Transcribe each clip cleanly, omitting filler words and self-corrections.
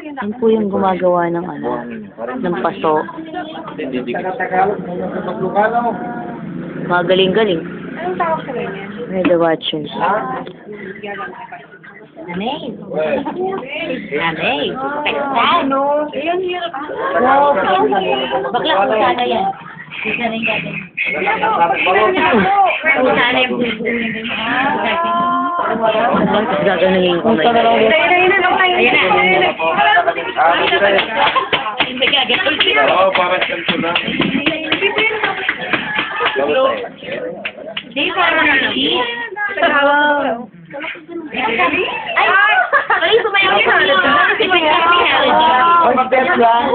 Yan po yung gumagawa ng ng paso. Magaling-galing. Anong tawag sa ganyan? May the watchers. Nanay. Nanay. Ano? Ayan, hirap. Wow, bakla ko sana yan. Isa na yung gagawin. Kung sana yung gagawin yung kamay. Ayan na. Oo, parang ganito lang. Hindi, parang cheese. Ay, sumayaw ka. May step lang.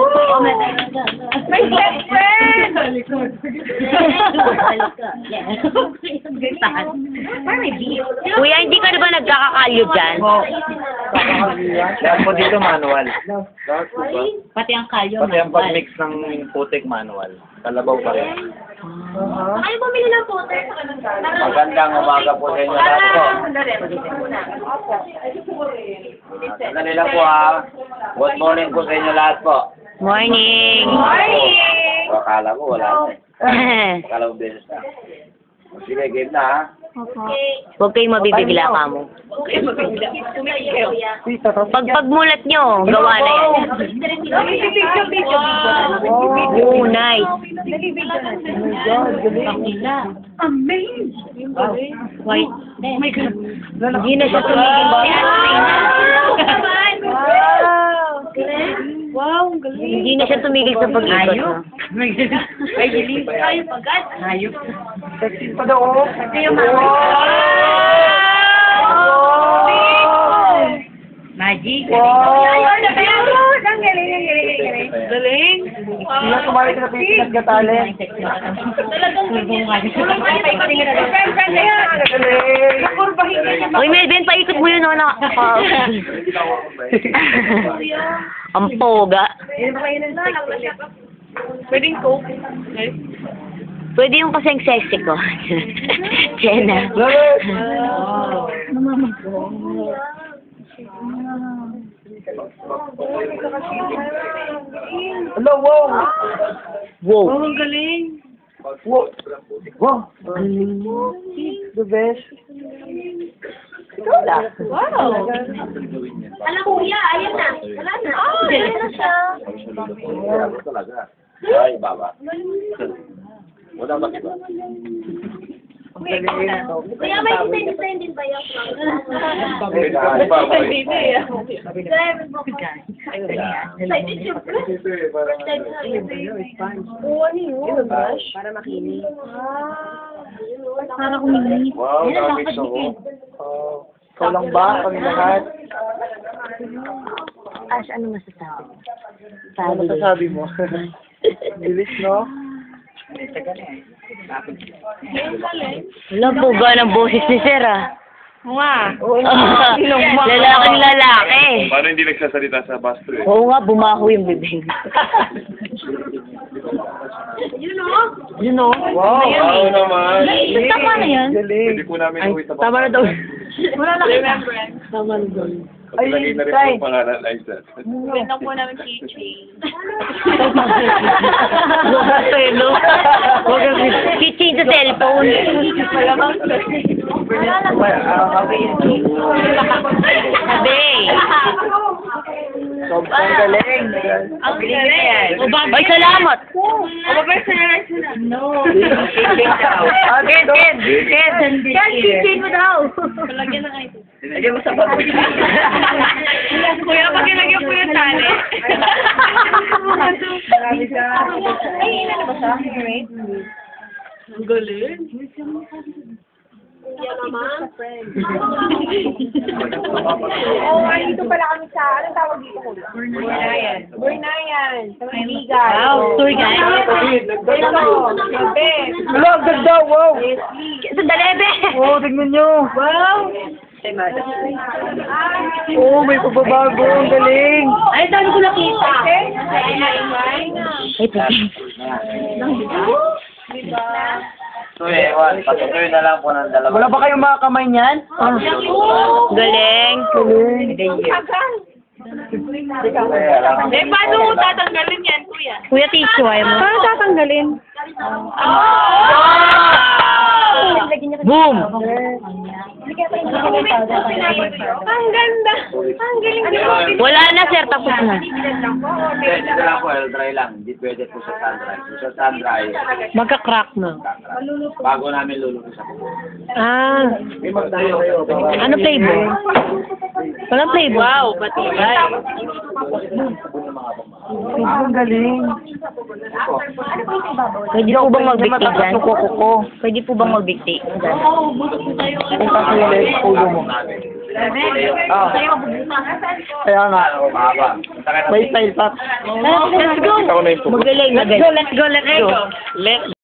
May best friend! Kuya, hindi ka na ba nagkakakalyo dyan? Lahat po dito manual. Pati ang kalyo. Pati ang pag-mix ng putik manual. Kalabaw pa rin. Ayaw bumili ng puter sa kanang Magandang umaga po sa inyo lahat po. Sandali lang po ha. Good morning po sa inyo lahat po. Morning! O, akala ko wala na. Akala ko beses na. Sige, game na ha. Huwag kayong mabibigla ka mo. Pag pagmulat nyo, gawa na yan. Oh, nice. White. Hindi na siya tumigil. Wow, ang galing. Hindi na siya tumigil sa pag-ikot. No? Ay, hiling. Ayop agad. Ayop. Sexy pa daw. Ito yung mga. Magic. Wow! Ang galing, ang galing, ang galing. Galing. Sino sumali ka sa Pilipinas Gatale? Talagang friend na yan. Kurbahin ka siya. Uy, Melvin, paikot mo yun. Ang poga. Pwedeng coke. Pwede yung kasing sexy ko. Jenna. Hello, wow! Wow. Oh, ang galing. Wow! Wow! The best. Wow. Alam mo, kuya, ayan na. Wala na. Oh, ayan na siya. Talaga. Ay, baba. Wala ba iba? Kuya, may design din ba yung Para makinig. Para kuminig. Wow, gamit siya ko. Ikaw lang ba? Kami lahat? Ash, ano masasabi mo? Ano masasabi mo? Bilis, no? Wala po ba ng boses ni Sir, ah? Nga. Lalaking lalaki. Paano hindi nagsasalita sa bus trip? Oo nga, bumaho yung bibig. Yun o. Yun o. Wow! Wow naman! Tama na yan. Galing. Pwede po namin uwi sa bus. Tama na daw. Wala na kita. Tama na daw. Paglalagay na rin po yung pangalan like that. Benta po namin keychain. Pelo. Huwag kang kitchen sa cellphone. Malamang Sabi. Sobrang galing. ang galing. Ay, salamat. Personalize mo na. No. Kid. Keychain mo daw. Palagyan ng item. Lagyan mo sa bago. Kuya, pag nilagyan po yung tali. Ay, ilan ba siya? Great. Ang galing. Yan naman. Oo, dito pala kami sa, anong tawag dito ko? Burnayan. Burnayan. Sa Maniligan. Wow, tour guide. Hello, ang ganda, wow! Sandali, be. Oh, tignan nyo. Wow! Oh, may pagbabago. Ang galing. Ay, dami ko nakita. Ay, puti. Diba? So, ewan. Patuloy na lang po ng dalawa. Wala ba kayong mga kamay niyan? Galing. Galing. Eh, paano mo tatanggalin yan, kuya? Kuya, tissue, ayaw mo. Paano tatanggalin? Boom! Ang ganda! Ang galing! Wala na, sir. Tapos na. Pwede na lang po, dry lang. Hindi pwede po sa sun-dry. Sa sun-dry, Magka-crack na. bago namin luluto sa kubo. Ah. Ano flavor? Walang flavor. Wow, batibay. Ang galing. Pwede po bang magbigti dyan? Pwede po bang magbigti? Kung kasi ulit, ulo mo. Ah. Kaya nga. Mahaba. May style pa. Let's go. Ikaw na yung pupunta. Magaling, magaling. Let's go, let's go, let's go. Let's